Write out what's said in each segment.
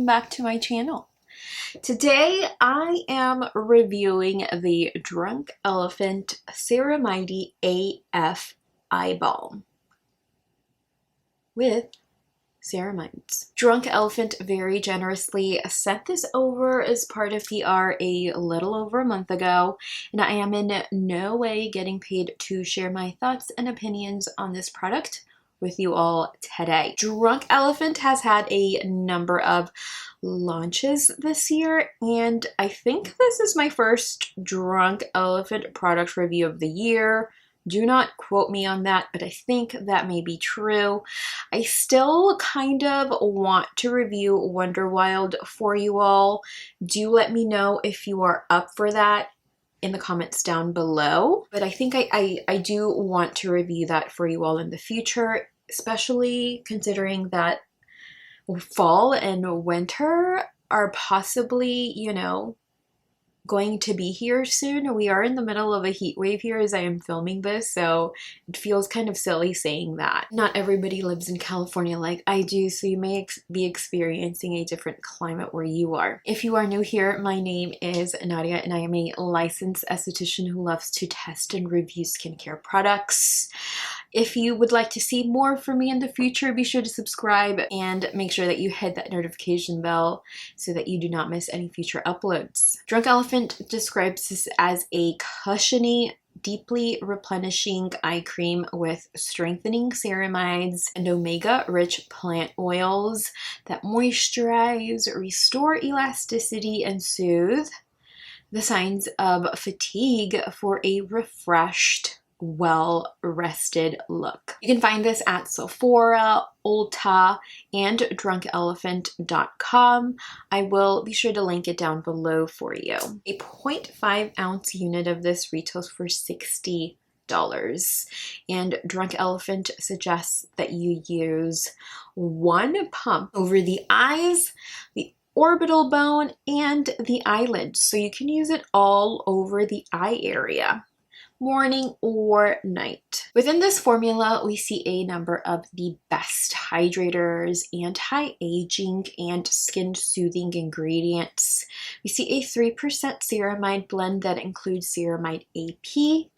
welcome back to my channel. Today I am reviewing the Drunk Elephant Ceramighty AF Eye Balm with ceramides. Drunk Elephant very generously sent this over as part of PR a little over a month ago, and I am in no way getting paid to share my thoughts and opinions on this product with you all today. Drunk Elephant has had a number of launches this year, and I think this is my first Drunk Elephant product review of the year. Do not quote me on that, but I think that may be true. I still kind of want to review Wonderwild for you all. Do let me know if you are up for that in the comments down below. But I think I do want to review that for you all in the future, especially considering that fall and winter are possibly, you know, going to be here soon. We are in the middle of a heat wave here as I am filming this, so it feels kind of silly saying that. Not everybody lives in California like I do, so you may be experiencing a different climate where you are. If you are new here, my name is Nadia and I am a licensed esthetician who loves to test and review skincare products. If you would like to see more from me in the future, be sure to subscribe and make sure that you hit that notification bell so that you do not miss any future uploads. Drunk Elephant describes this as a cushiony, deeply replenishing eye cream with strengthening ceramides and omega-rich plant oils that moisturize, restore elasticity, and soothe the signs of fatigue for a refreshed, well-rested look. You can find this at Sephora, Ulta, and drunkelephant.com. I will be sure to link it down below for you. A 0.5 ounce unit of this retails for $60. And Drunk Elephant suggests that you use one pump over the eyes, the orbital bone, and the eyelids. So you can use it all over the eye area, morning or night. Within this formula, we see a number of the best hydrators, anti-aging, and skin-soothing ingredients. We see a 3% ceramide blend that includes ceramide AP,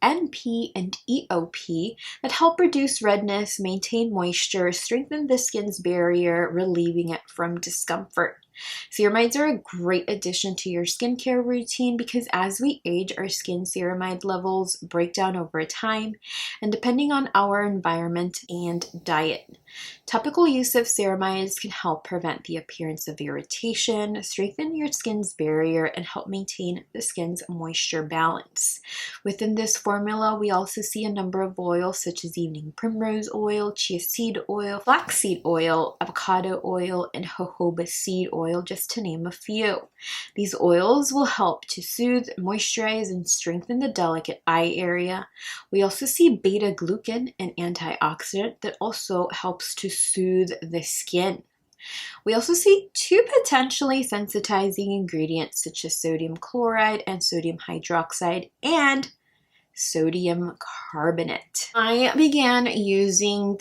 NP, and EOP that help reduce redness, maintain moisture, strengthen the skin's barrier, relieving it from discomfort. Ceramides are a great addition to your skincare routine because as we age, our skin ceramide levels break down over time, and depending on our environment and diet. Topical use of ceramides can help prevent the appearance of irritation, strengthen your skin's barrier, and help maintain the skin's moisture balance. Within this formula, we also see a number of oils such as evening primrose oil, chia seed oil, flaxseed oil, avocado oil, and jojoba seed oil, just to name a few. These oils will help to soothe, moisturize, and strengthen the delicate eye area. We also see beta-glucan, an antioxidant that also helps to soothe the skin. We also see two potentially sensitizing ingredients such as sodium chloride and sodium hydroxide and sodium carbonate. I began using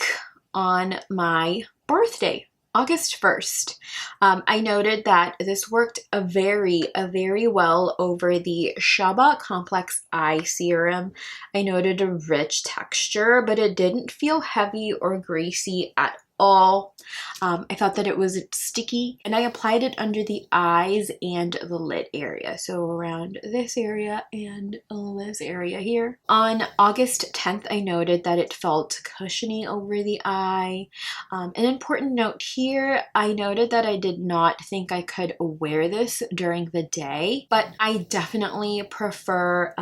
on my birthday, August 1st. I noted that this worked very well over the Shaba Complex Eye Serum. I noted a rich texture, but it didn't feel heavy or greasy at all. I thought that it was sticky, and I applied it under the eyes and the lid area, so around this area and this area here. On August 10th, I noted that it felt cushiony over the eye. An important note here, I noted that I did not think I could wear this during the day, but I definitely prefer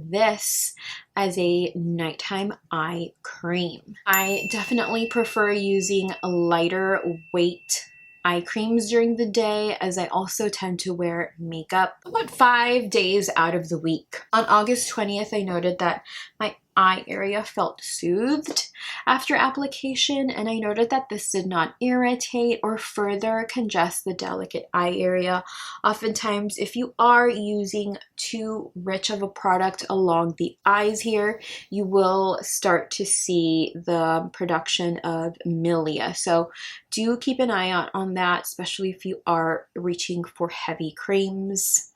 this as a nighttime eye cream. I definitely prefer using lighter weight eye creams during the day, as I also tend to wear makeup about 5 days out of the week. On August 20th, I noted that my eye area felt soothed after application, and I noted that this did not irritate or further congest the delicate eye area. Oftentimes, if you are using too rich of a product along the eyes here, you will start to see the production of milia. So do keep an eye out on that, especially if you are reaching for heavy creams.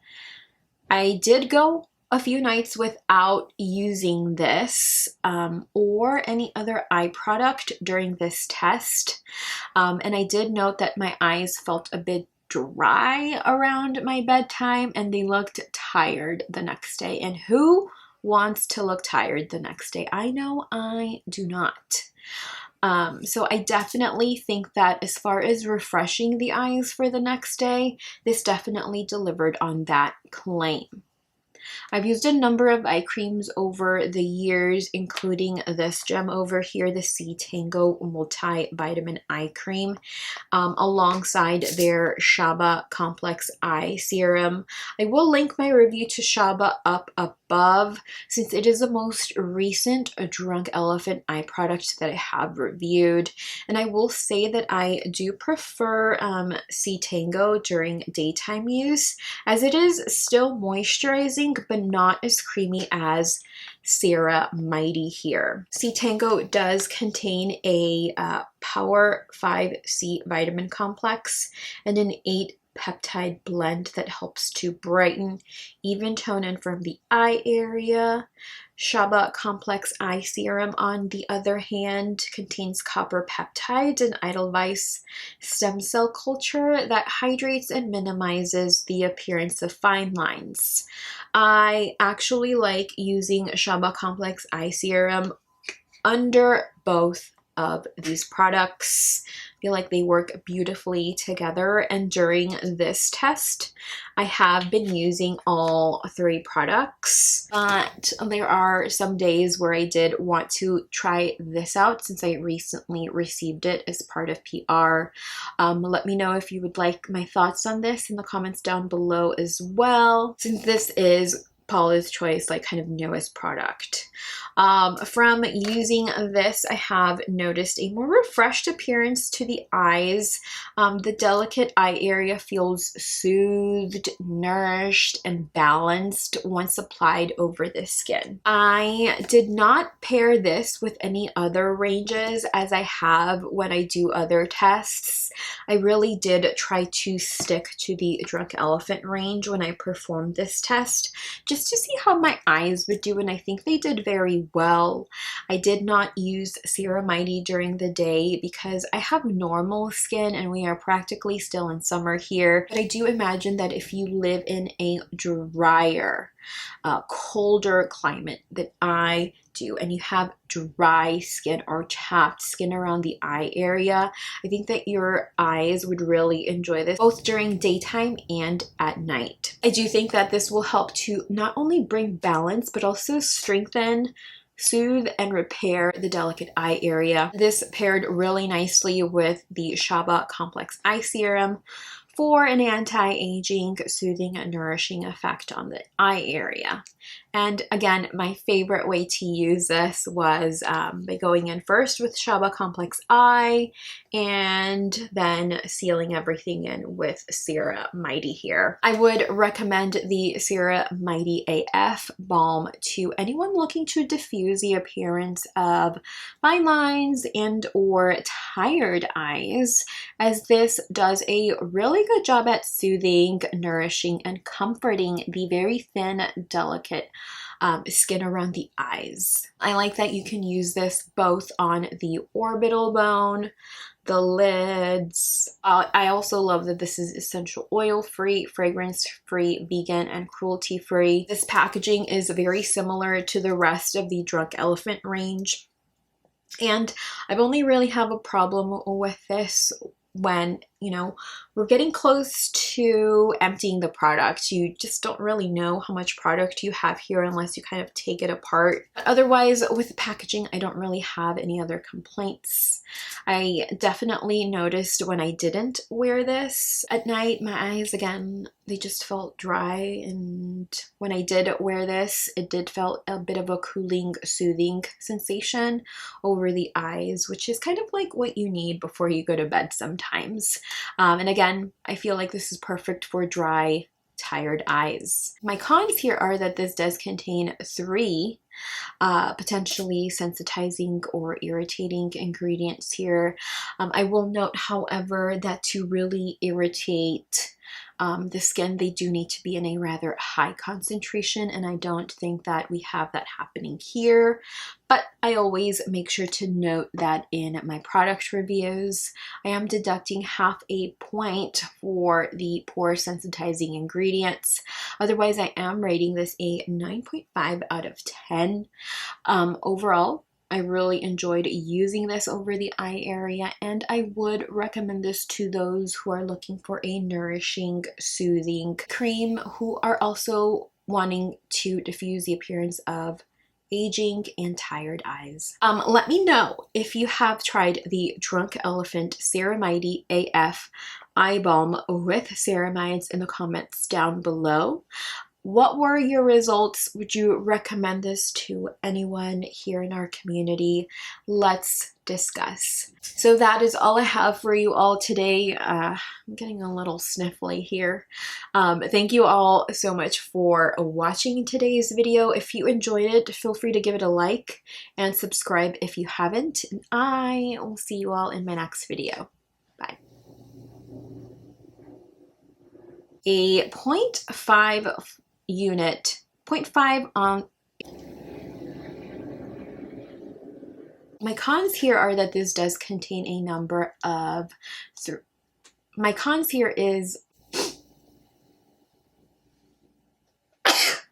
I did go a few nights without using this or any other eye product during this test. And I did note that my eyes felt a bit dry around my bedtime and they looked tired the next day. And who wants to look tired the next day? I know I do not. So I definitely think that as far as refreshing the eyes for the next day, this definitely delivered on that claim. I've used a number of eye creams over the years, including this gem over here, the C Tango Multivitamin Eye Cream, alongside their Shaba Complex Eye Serum. I will link my review to Shaba up above, since it is the most recent Drunk Elephant eye product that I have reviewed. And I will say that I do prefer C Tango during daytime use, as it is still moisturizing, but not as creamy as Ceramighty here. C Tango does contain a Power 5C vitamin complex and an 8 peptide blend that helps to brighten, even tone, and firm the eye area. Shaba Complex Eye Serum, on the other hand, contains copper peptides and Edelweiss stem cell culture that hydrates and minimizes the appearance of fine lines. I actually like using Shaba Complex Eye Serum under both of these products. I feel like they work beautifully together, and during this test I have been using all three products, but there are some days where I did want to try this out since I recently received it as part of PR. Let me know if you would like my thoughts on this in the comments down below as well, since this is Paula's Choice, like kind of newest product. From using this, I have noticed a more refreshed appearance to the eyes. The delicate eye area feels soothed, nourished, and balanced once applied over the skin. I did not pair this with any other ranges as I have when I do other tests. I really did try to stick to the Drunk Elephant range when I performed this test, just to see how my eyes would do, and I think they did very well. I did not use Ceramighty during the day because I have normal skin and we are practically still in summer here, but I do imagine that if you live in a drier, colder climate than I do, and you have dry skin or chapped skin around the eye area, I think that your eyes would really enjoy this both during daytime and at night. I do think that this will help to not only bring balance but also strengthen, soothe, and repair the delicate eye area. This paired really nicely with the Shaba Complex Eye Serum for an anti-aging, soothing, and nourishing effect on the eye area. And again, my favorite way to use this was by going in first with Shaba Complex Eye and then sealing everything in with Ceramighty here. I would recommend the Ceramighty AF Balm to anyone looking to diffuse the appearance of fine lines and or tired eyes, as this does a really good job at soothing, nourishing, and comforting the very thin, delicate skin around the eyes. I like that you can use this both on the orbital bone, the lids. I also love that this is essential oil free, fragrance free, vegan, and cruelty free. This packaging is very similar to the rest of the Drunk Elephant range, and I've only really have a problem with this when you know, we're getting close to emptying the product. You just don't really know how much product you have here unless you kind of take it apart. But otherwise, with the packaging, I don't really have any other complaints. I definitely noticed when I didn't wear this at night, my eyes, again, they just felt dry. And when I did wear this, it did feel a bit of a cooling, soothing sensation over the eyes, which is kind of like what you need before you go to bed sometimes. And again, I feel like this is perfect for dry, tired eyes. My cons here are that this does contain 3 potentially sensitizing or irritating ingredients here. I will note, however, that to really irritate the skin, they do need to be in a rather high concentration, and I don't think that we have that happening here. But I always make sure to note that in my product reviews, I am deducting half a point for the pore sensitizing ingredients. Otherwise, I am rating this a 9.5 out of 10. Overall, I really enjoyed using this over the eye area, and I would recommend this to those who are looking for a nourishing, soothing cream, who are also wanting to diffuse the appearance of aging and tired eyes. Let me know if you have tried the Drunk Elephant Ceramighty AF Eye Balm with ceramides in the comments down below. What were your results? Would you recommend this to anyone here in our community? Let's discuss. So that is all I have for you all today. I'm getting a little sniffly here. Thank you all so much for watching today's video. If you enjoyed it, feel free to give it a like and subscribe if you haven't. And I will see you all in my next video. Bye. A 0.5 unit, 0.5 on. My cons here are that this does contain a number of. My cons here is